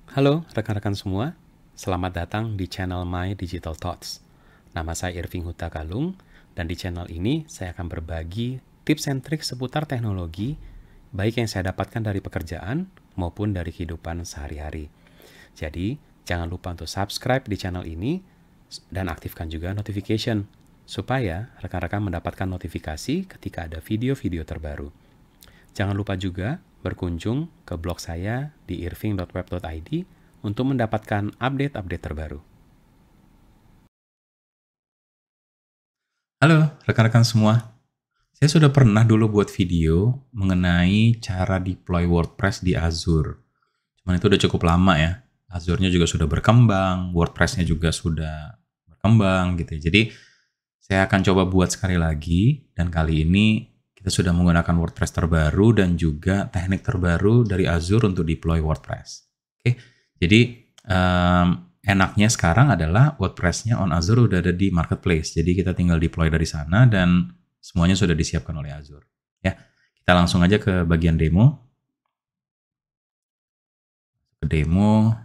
Halo rekan-rekan semua, selamat datang di channel My Digital Thoughts. Nama saya Irving Huta Galung, dan di channel ini saya akan berbagi tips and trik seputar teknologi, baik yang saya dapatkan dari pekerjaan maupun dari kehidupan sehari-hari. Jadi, jangan lupa untuk subscribe di channel ini dan aktifkan juga notification, supaya rekan-rekan mendapatkan notifikasi ketika ada video-video terbaru. Jangan lupa juga berkunjung ke blog saya di irving.web.id untuk mendapatkan update-update terbaru. Halo rekan-rekan semua, saya sudah pernah dulu buat video mengenai cara deploy WordPress di Azure. Cuman itu udah cukup lama ya, Azure-nya juga sudah berkembang, WordPress-nya juga sudah berkembang gitu ya. Jadi saya akan coba buat sekali lagi, dan kali ini kita sudah menggunakan WordPress terbaru dan juga teknik terbaru dari Azure untuk deploy WordPress. Oke, jadi enaknya sekarang adalah WordPress-nya on Azure udah ada di marketplace. Jadi kita tinggal deploy dari sana dan semuanya sudah disiapkan oleh Azure. Ya, kita langsung aja ke bagian demo.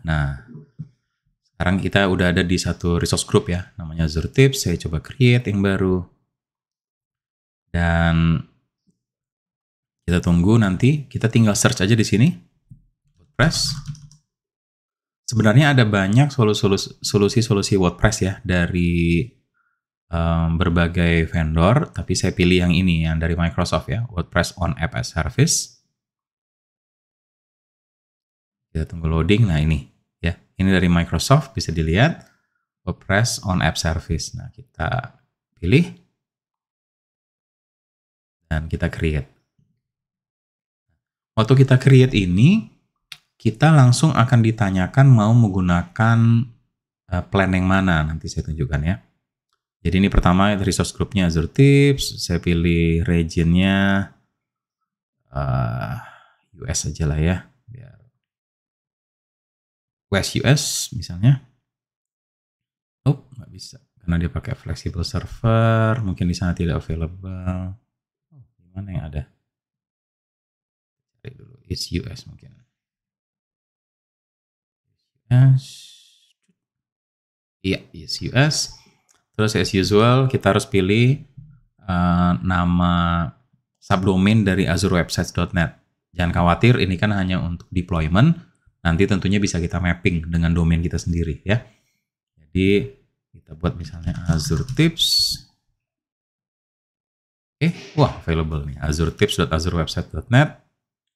Nah, sekarang kita udah ada di satu resource group ya, namanya Azure Tips. Saya coba create yang baru. Dan kita tunggu nanti, kita tinggal search aja di sini, WordPress. Sebenarnya ada banyak solusi-solusi WordPress ya dari berbagai vendor, tapi saya pilih yang ini, yang dari Microsoft ya, WordPress on App as Service. Kita tunggu loading. Nah ini ya, ini dari Microsoft, bisa dilihat WordPress on App Service. Nah kita pilih dan kita create. Waktu kita create ini, kita langsung akan ditanyakan mau menggunakan plan yang mana, nanti saya tunjukkan ya. Jadi ini pertama resource groupnya Azure Tips, saya pilih regionnya US aja lah ya, biar West US misalnya. Oh, nggak bisa, karena dia pakai flexible server, mungkin di sana tidak available. Oh, gimana yang ada? Cari dulu, is US mungkin. Yes. Iya, is US. Terus as usual kita harus pilih nama subdomain dari azurewebsites.net. Jangan khawatir, ini kan hanya untuk deployment. Nanti tentunya bisa kita mapping dengan domain kita sendiri ya. Jadi kita buat misalnya Azure Tips. Wah available nih, azuretips.azurewebsite.net.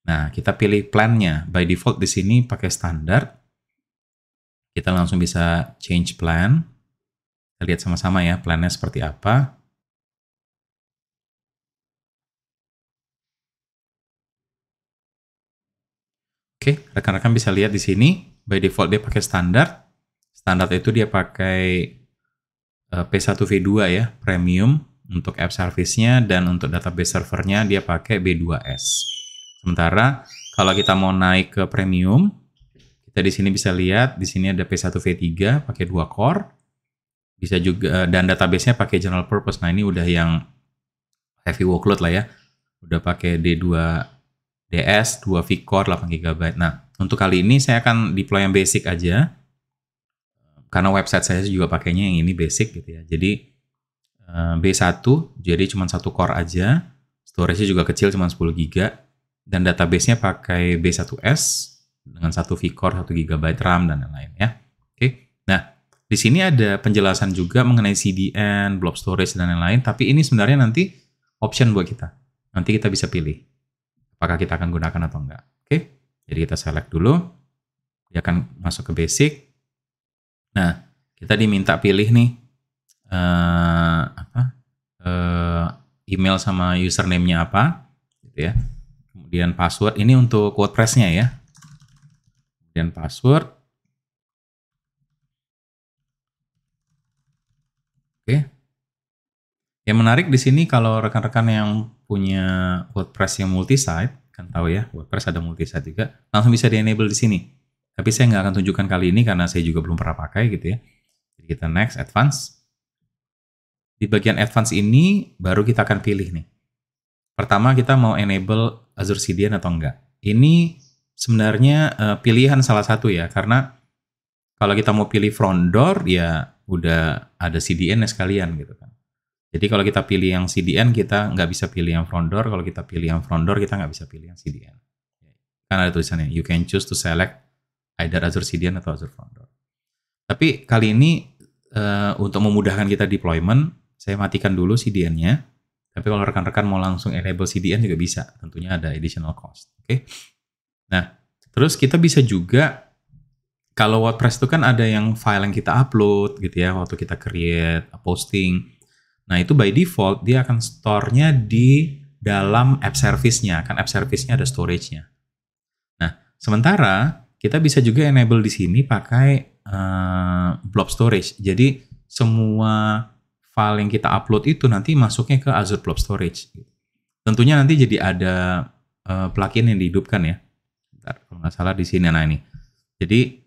Nah kita pilih plannya. By default di sini pakai standar. Kita langsung bisa change plan. Kita lihat sama-sama ya plannya seperti apa. Oke, rekan-rekan bisa lihat di sini, by default dia pakai standar. Standar itu dia pakai P1V2 ya, premium untuk app service-nya, dan untuk database servernya dia pakai B2S. Sementara kalau kita mau naik ke premium, kita di sini bisa lihat, di sini ada P1V3 pakai 2 core. Bisa juga, dan database-nya pakai general purpose. Nah, ini udah yang heavy workload lah ya. Udah pakai D2DS, 2 vCore, 8 GB. Nah, untuk kali ini saya akan deploy yang basic aja. Karena website saya juga pakainya yang ini basic gitu ya. Jadi B1, jadi cuma 1 core aja. Storage-nya juga kecil, cuma 10 GB. Dan database-nya pakai B1S dengan 1 vCore, 1 GB RAM, dan lain-lain ya. Oke. Nah, di sini ada penjelasan juga mengenai CDN, blob storage, dan lain-lain. Tapi ini sebenarnya nanti option buat kita. Nanti kita bisa pilih apakah kita akan gunakan atau enggak. Oke. Jadi kita select dulu. Dia akan masuk ke basic. Nah, kita diminta pilih nih email sama username-nya apa, gitu ya. Kemudian password, ini untuk WordPress-nya ya. Kemudian password. Oke. Yang menarik di sini kalau rekan-rekan yang punya WordPress yang multi-site, kan tahu ya, WordPress ada multi-site juga, langsung bisa di-enable di sini. Tapi saya nggak akan tunjukkan kali ini karena saya juga belum pernah pakai gitu ya. Jadi kita next, advance. Di bagian advance ini baru kita akan pilih nih. Pertama kita mau enable Azure CDN atau enggak. Ini sebenarnya pilihan salah satu ya, karena kalau kita mau pilih front door ya udah ada CDN-nya sekalian gitu kan. Jadi kalau kita pilih yang CDN, kita nggak bisa pilih yang front door. Kalau kita pilih yang front door, kita nggak bisa pilih yang CDN. Kan ada tulisannya, you can choose to select either Azure CDN atau Azure front door. Tapi kali ini untuk memudahkan kita deployment, saya matikan dulu CDN-nya. Tapi kalau rekan-rekan mau langsung enable CDN juga bisa. Tentunya ada additional cost. Oke. Nah, terus kita bisa juga, kalau WordPress itu kan ada yang file yang kita upload gitu ya, waktu kita create, posting. Nah, itu by default dia akan store-nya di dalam app service-nya. Kan app service-nya ada storage-nya. Nah, sementara kita bisa juga enable di sini pakai blob storage. Jadi semua file yang kita upload itu nanti masuknya ke Azure Blob Storage. Tentunya nanti jadi ada plugin yang dihidupkan ya. Bentar, kalau nggak salah di sini. Nah ini. Jadi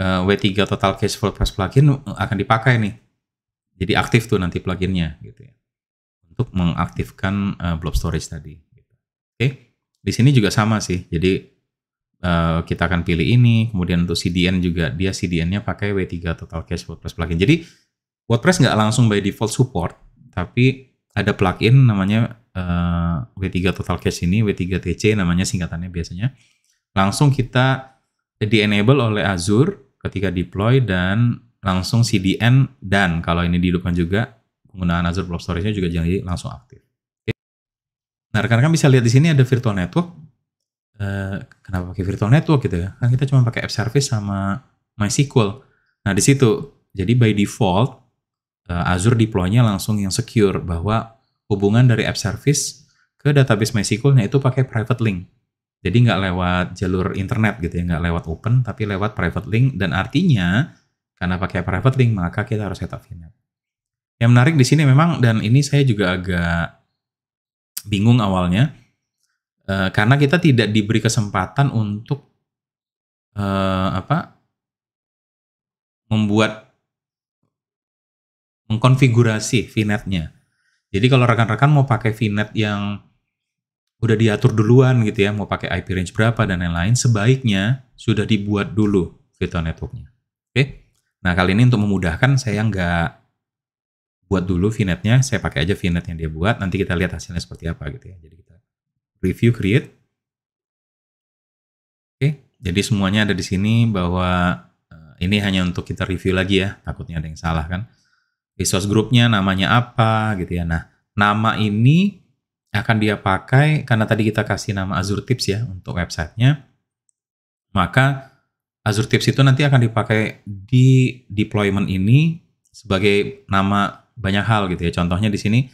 W3 Total Cache WordPress plugin akan dipakai nih. Jadi aktif tuh nanti pluginnya gitu ya. Untuk mengaktifkan blob storage tadi. Oke. Di sini juga sama sih. Jadi kita akan pilih ini, kemudian untuk CDN juga dia CDN-nya pakai W3 Total Cache WordPress plugin. Jadi WordPress nggak langsung by default support, tapi ada plugin namanya W3 Total Cache ini, W3TC namanya singkatannya biasanya. Langsung kita di-enable oleh Azure ketika deploy dan langsung CDN, dan kalau ini dihidupkan juga penggunaan Azure Blob Storage-nya juga jadi langsung aktif. Oke. Nah, rekan-rekan bisa lihat di sini ada virtual network. Kenapa pakai virtual network gitu ya? Kan kita cuma pakai app service sama MySQL. Nah, di situ. Jadi by default Azure deploy-nya langsung yang secure, bahwa hubungan dari app service ke database MySQL-nya itu pakai private link. Jadi nggak lewat jalur internet gitu ya, nggak lewat open, tapi lewat private link. Dan artinya karena pakai private link, maka kita harus setup VNet. Yang menarik di sini memang, dan ini saya juga agak bingung awalnya, karena kita tidak diberi kesempatan untuk mengkonfigurasi VNet-nya. Jadi kalau rekan-rekan mau pakai VNet yang udah diatur duluan gitu ya, mau pakai IP range berapa dan lain-lain, sebaiknya sudah dibuat dulu virtual network-nya. Oke. Nah, kali ini untuk memudahkan saya nggak buat dulu VNet-nya, saya pakai aja VNet yang dia buat, nanti kita lihat hasilnya seperti apa gitu ya. Jadi kita review create. Oke, jadi semuanya ada di sini, bahwa ini hanya untuk kita review lagi ya, takutnya ada yang salah kan. Resource group-nya namanya apa gitu ya. Nah, nama ini akan dia pakai karena tadi kita kasih nama Azure Tips ya untuk websitenya. Maka Azure Tips itu nanti akan dipakai di deployment ini sebagai nama banyak hal gitu ya. Contohnya di sini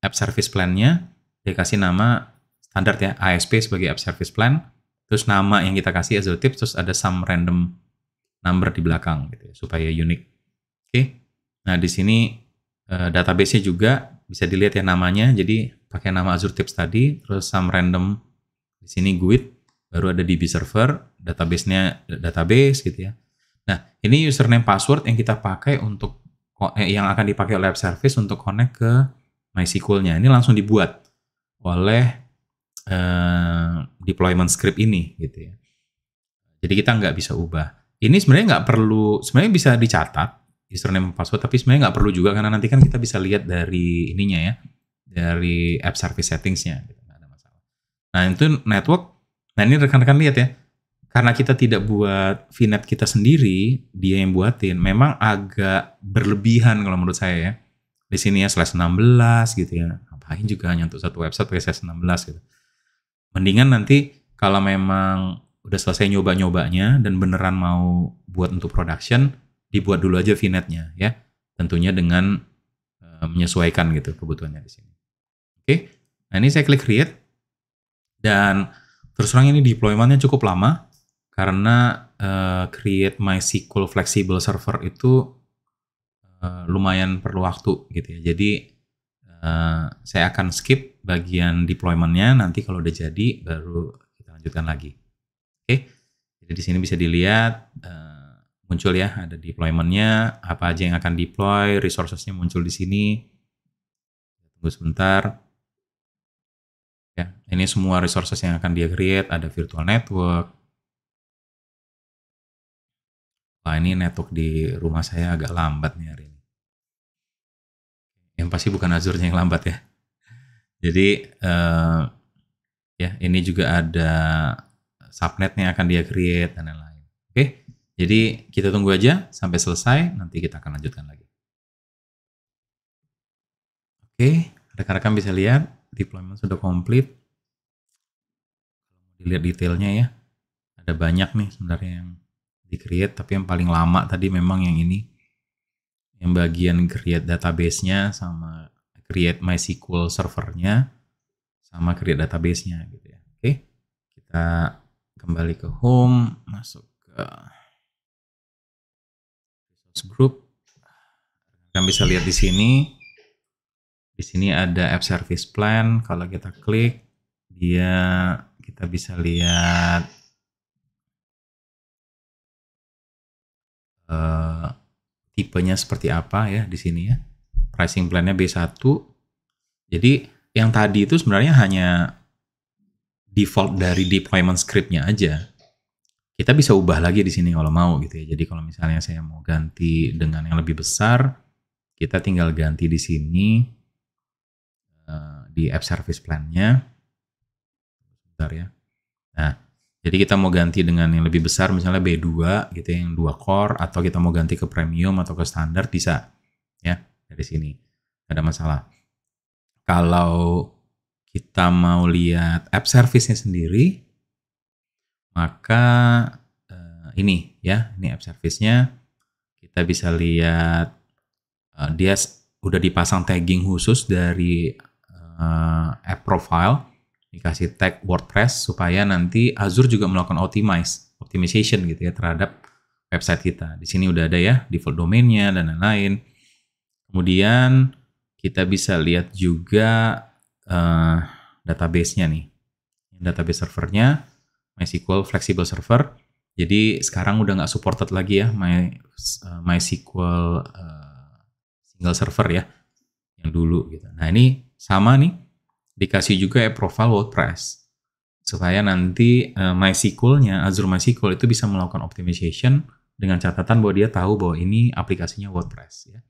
App Service Plan-nya dia kasih nama standar ya, ASP sebagai App Service Plan. Terus nama yang kita kasih Azure Tips, terus ada some random number di belakang gitu ya, supaya unik. Oke. Nah, di sini database-nya juga bisa dilihat ya namanya. Jadi pakai nama Azure Tips tadi, terus some random di sini GUID, baru ada DB server, database-nya database gitu ya. Nah, ini username password yang kita pakai untuk yang akan dipakai oleh app service untuk connect ke MySQL-nya. Ini langsung dibuat oleh deployment script ini gitu ya. Jadi kita nggak bisa ubah. Ini sebenarnya nggak perlu, sebenarnya bisa dicatat username password, tapi sebenarnya nggak perlu juga karena nanti kan kita bisa lihat dari ininya ya, dari app service settings-nya. Gitu. Nggak ada masalah. Nah itu network. Nah ini rekan-rekan lihat ya, karena kita tidak buat VNet kita sendiri, dia yang buatin. Memang agak berlebihan kalau menurut saya ya. Di sini ya /16 gitu ya. Ngapain juga hanya untuk satu website pakai /16 gitu. Mendingan nanti kalau memang udah selesai nyoba-nyobanya dan beneran mau buat untuk production, dibuat dulu aja VNet-nya ya. Tentunya dengan menyesuaikan gitu kebutuhannya di sini. Oke. Nah, ini saya klik create dan terus terang ini deployment-nya cukup lama karena create MySQL flexible server itu lumayan perlu waktu gitu ya. Jadi saya akan skip bagian deployment-nya, nanti kalau udah jadi baru kita lanjutkan lagi. Oke, jadi di sini bisa dilihat muncul ya, ada deployment-nya, apa aja yang akan deploy, resources-nya muncul di sini. Tunggu sebentar. Ya, ini semua resources yang akan dia create, ada virtual network, Wah, ini network di rumah saya agak lambat nih hari ini. Yang pasti bukan Azure-nya yang lambat ya. Jadi ya ini juga ada subnetnya akan dia create dan lain-lain. Oke, jadi kita tunggu aja sampai selesai, nanti kita akan lanjutkan lagi. Oke, rekan-rekan bisa lihat deployment sudah komplit. Dilihat detailnya ya, ada banyak nih sebenarnya yang di-create, tapi yang paling lama tadi memang yang ini, yang bagian create database-nya sama create MySQL servernya sama create database-nya gitu ya. Oke, kita kembali ke home, masuk ke resource group. Kalian bisa lihat di sini. Di sini ada app service plan. Kalau kita klik, kita bisa lihat tipenya seperti apa ya di sini ya. Pricing plan-nya B1. Jadi yang tadi itu sebenarnya hanya default dari deployment script-nya aja. Kita bisa ubah lagi di sini kalau mau gitu ya. Jadi kalau misalnya saya mau ganti dengan yang lebih besar, kita tinggal ganti di sini di app service plan-nya. Bentar ya. Nah, jadi kita mau ganti dengan yang lebih besar, misalnya B2 gitu ya, yang 2 core, atau kita mau ganti ke premium atau ke standar, bisa ya dari sini. Nggak ada masalah. Kalau kita mau lihat app service-nya sendiri, maka ini ya, ini app service-nya. Kita bisa lihat dia udah dipasang tagging khusus dari app profile, dikasih tag WordPress supaya nanti Azure juga melakukan optimization gitu ya terhadap website kita. Di sini udah ada ya default domainnya dan lain-lain. Kemudian kita bisa lihat juga database-nya nih. Database servernya MySQL Flexible Server. Jadi sekarang udah nggak supported lagi ya MySQL single server ya yang dulu gitu. Nah ini sama nih, dikasih juga profile WordPress supaya nanti MySQL-nya, Azure MySQL itu bisa melakukan optimization dengan catatan bahwa dia tahu bahwa ini aplikasinya WordPress ya.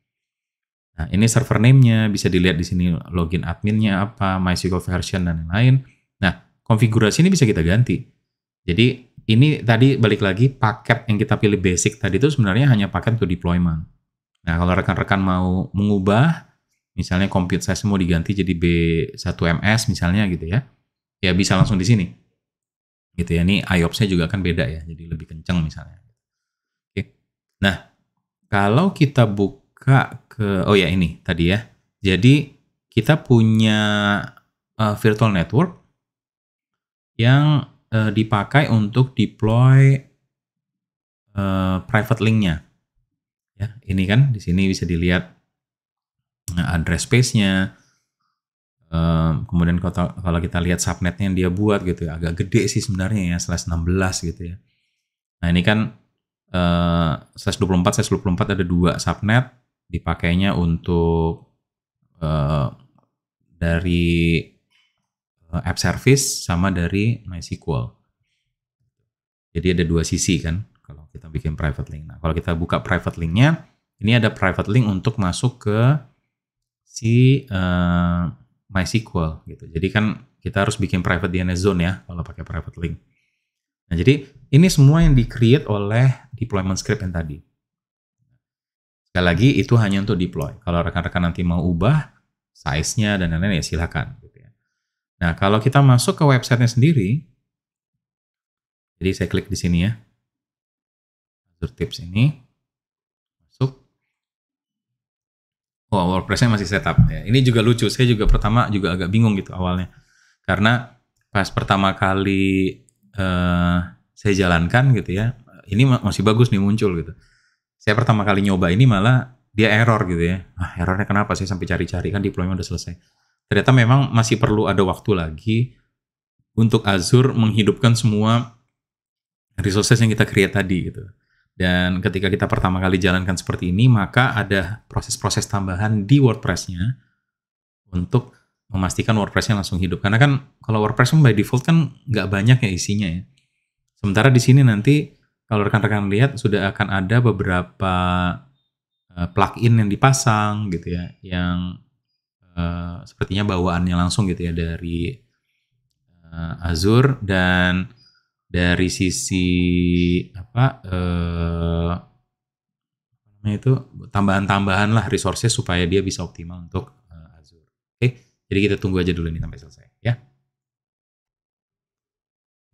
Nah, ini server name-nya bisa dilihat di sini, login admin-nya apa, MySQL version dan lain-lain. Nah, konfigurasi ini bisa kita ganti. Jadi ini tadi balik lagi paket yang kita pilih basic tadi itu sebenarnya hanya paket untuk deployment. Nah, kalau rekan-rekan mau mengubah, misalnya compute size mau diganti jadi B1MS misalnya gitu ya, ya bisa langsung di sini. Gitu ya, ini IOPS-nya juga kan beda ya, jadi lebih kenceng misalnya. Oke. Nah, kalau kita buka ke, oh ya ini tadi ya, jadi kita punya virtual network yang dipakai untuk deploy private link-nya. Ya, ini kan di sini bisa dilihat address space-nya. Kemudian kalau kita lihat subnetnya yang dia buat gitu ya, agak gede sih sebenarnya ya, /16 gitu ya. Nah ini kan /24 ada 2 subnet, dipakainya untuk dari app service sama dari MySQL. Jadi ada 2 sisi kan kalau kita bikin private link. Nah kalau kita buka private link-nya, ini ada private link untuk masuk ke si MySQL gitu. Jadi kan kita harus bikin private DNS zone ya kalau pakai private link. Nah, jadi ini semua yang di-create oleh deployment script yang tadi. Sekali lagi itu hanya untuk deploy. Kalau rekan-rekan nanti mau ubah size-nya dan lain-lain ya silakan gitu ya. Nah, kalau kita masuk ke website-nya sendiri, jadi saya klik di sini ya. Azure Tips ini masuk. Oh, WordPress-nya masih setup ya. Ini juga lucu. Saya juga pertama juga agak bingung gitu awalnya. Karena pas pertama kali saya jalankan gitu ya, ini masih bagus nih muncul gitu. Saya pertama kali nyoba ini malah dia error gitu ya. Errornya kenapa sih sampai cari-cari, kan deployment udah selesai. Ternyata memang masih perlu ada waktu lagi untuk Azure menghidupkan semua resources yang kita create tadi gitu. Dan ketika kita pertama kali jalankan seperti ini, maka ada proses-proses tambahan di WordPress-nya untuk memastikan WordPress-nya langsung hidup. Karena kan kalau WordPress by default kan nggak banyak ya isinya ya. Sementara di sini nanti kalau rekan-rekan lihat sudah akan ada beberapa plugin yang dipasang gitu ya, yang sepertinya bawaannya langsung gitu ya dari Azure, dan dari sisi itu tambahan-tambahan lah resources supaya dia bisa optimal untuk Azure. Oke, jadi kita tunggu aja dulu ini sampai selesai ya.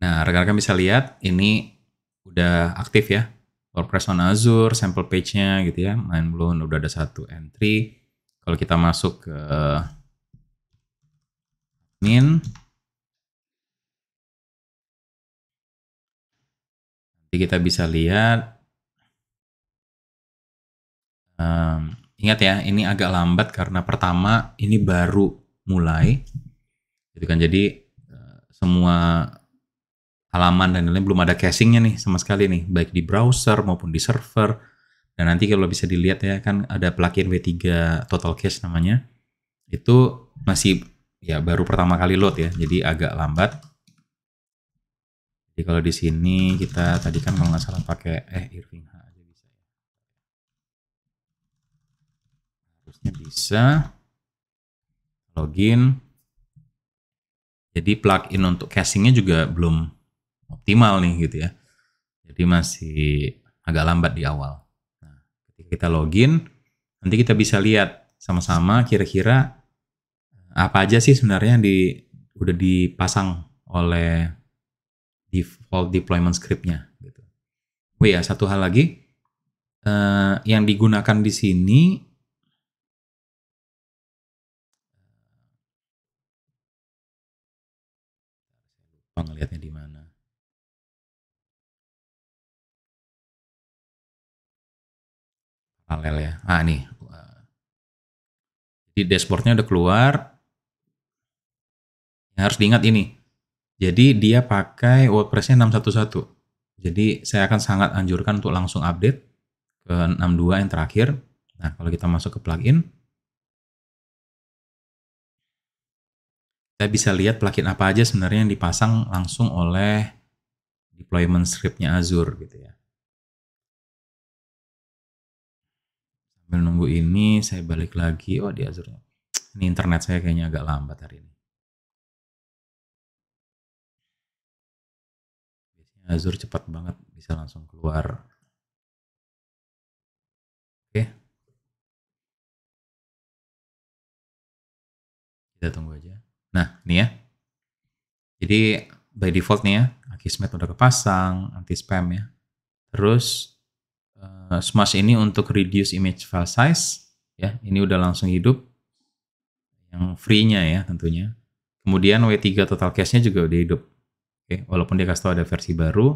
Nah, rekan-rekan bisa lihat ini udah aktif ya, WordPress on Azure, sample page-nya gitu ya, main blown, udah ada satu entry. Kalau kita masuk ke admin, nanti kita bisa lihat, ingat ya, ini agak lambat karena pertama ini baru mulai, gitu kan. Jadi semua halaman dan lain-lain belum ada cachingnya nih sama sekali nih, baik di browser maupun di server. Dan nanti kalau bisa dilihat ya, kan ada plugin W3 Total Cache namanya, itu masih ya baru pertama kali load ya, jadi agak lambat. Jadi kalau di sini kita tadi kan kalau nggak salah pakai Irving H aja bisa ya, harusnya bisa login. Jadi plugin untuk cachingnya juga belum optimal nih gitu ya, jadi masih agak lambat di awal. Nah, ketika kita login, nanti kita bisa lihat sama-sama kira-kira apa aja sih sebenarnya yang udah dipasang oleh default deployment script-nya gitu. Oh ya, satu hal lagi yang digunakan di sini ngelihatnya di mana. Paralel ya. Ah nih. Di dashboardnya udah keluar. Harus diingat ini. Jadi dia pakai WordPress-nya 6.1.1. Jadi saya akan sangat anjurkan untuk langsung update ke 6.2 yang terakhir. Nah, kalau kita masuk ke plugin, kita bisa lihat plugin apa aja sebenarnya yang dipasang langsung oleh deployment script-nya Azure gitu ya. Sambil nunggu ini, saya balik lagi. Oh, di Azure-nya. Ini internet saya kayaknya agak lambat hari ini. Biasanya Azure cepat banget, bisa langsung keluar. Oke. Kita tunggu aja. Nah, ini ya. Jadi by default nih ya, Akismet udah kepasang, anti spam ya. Terus Smash ini untuk reduce image file size ya, ini udah langsung hidup. Yang free-nya ya tentunya. Kemudian W3 Total Cache-nya juga udah hidup. Oke, walaupun dia kasih tahu ada versi baru.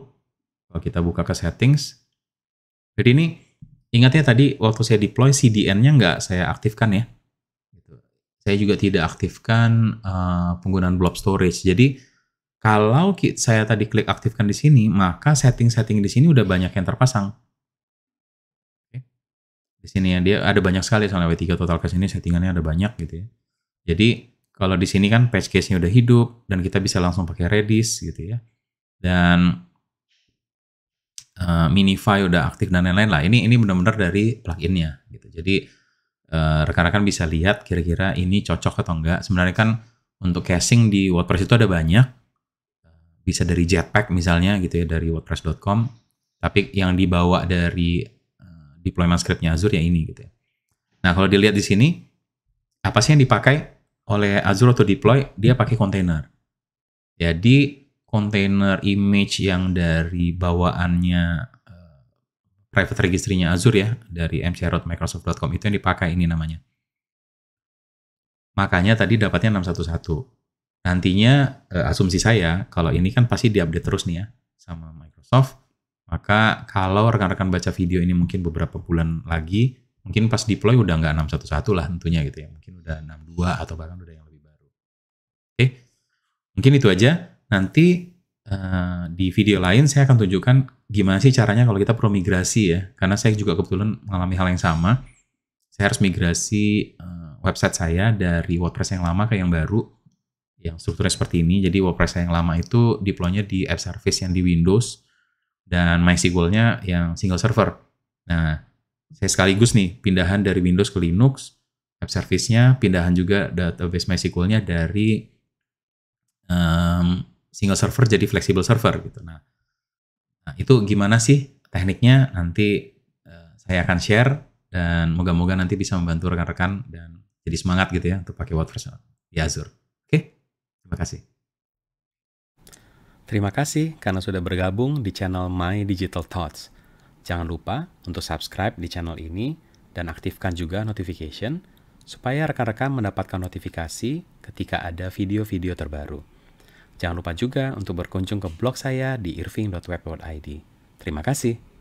Kalau kita buka ke settings. Jadi ini ingat ya tadi waktu saya deploy CDN-nya nggak saya aktifkan ya. Saya juga tidak aktifkan penggunaan blob storage. Jadi kalau saya tadi klik aktifkan di sini, maka setting-setting di sini udah banyak yang terpasang. Oke. Di sini ya, dia ada banyak sekali soalnya W3 Total Cache ini settingannya ada banyak gitu ya. Jadi kalau di sini kan patch case-nya udah hidup dan kita bisa langsung pakai Redis gitu ya. Dan Minify udah aktif dan lain-lain lah. Ini benar-benar dari plugin-nya gitu. Jadi rekan-rekan bisa lihat kira-kira ini cocok atau enggak. Sebenarnya kan untuk caching di WordPress itu ada banyak. Bisa dari Jetpack misalnya gitu ya, dari wordpress.com. Tapi yang dibawa dari deployment script-nya Azure ya ini gitu ya. Nah, kalau dilihat di sini, apa sih yang dipakai oleh Azure atau deploy? Dia pakai container. Jadi container image yang dari bawaannya private registry-nya Azure ya, dari mcrosoft.com itu yang dipakai ini namanya. Makanya tadi dapatnya 6.1.1. Nantinya asumsi saya, kalau ini kan pasti diupdate terus nih ya sama Microsoft. Maka kalau rekan-rekan baca video ini mungkin beberapa bulan lagi, mungkin pas deploy udah nggak 6.1.1 lah tentunya gitu ya. Mungkin udah 6.2 atau bahkan udah yang lebih baru. Oke, mungkin itu aja. Nanti di video lain saya akan tunjukkan gimana sih caranya kalau kita perlu migrasi ya. Karena saya juga kebetulan mengalami hal yang sama. Saya harus migrasi website saya dari WordPress yang lama ke yang baru. Yang strukturnya seperti ini. Jadi WordPress yang lama itu deploy-nya di app service yang di Windows. dan MySQL-nya yang single server. Nah, saya sekaligus nih pindahan dari Windows ke Linux, app service-nya, pindahan juga database MySQL-nya dari single server jadi flexible server gitu. Nah, itu gimana sih tekniknya? Nanti saya akan share dan moga-moga nanti bisa membantu rekan-rekan dan jadi semangat gitu ya untuk pakai WordPress di Azure. Oke, terima kasih. Terima kasih karena sudah bergabung di channel My Digital Thoughts. Jangan lupa untuk subscribe di channel ini dan aktifkan juga notification supaya rekan-rekan mendapatkan notifikasi ketika ada video-video terbaru. Jangan lupa juga untuk berkunjung ke blog saya di irving.web.id. Terima kasih.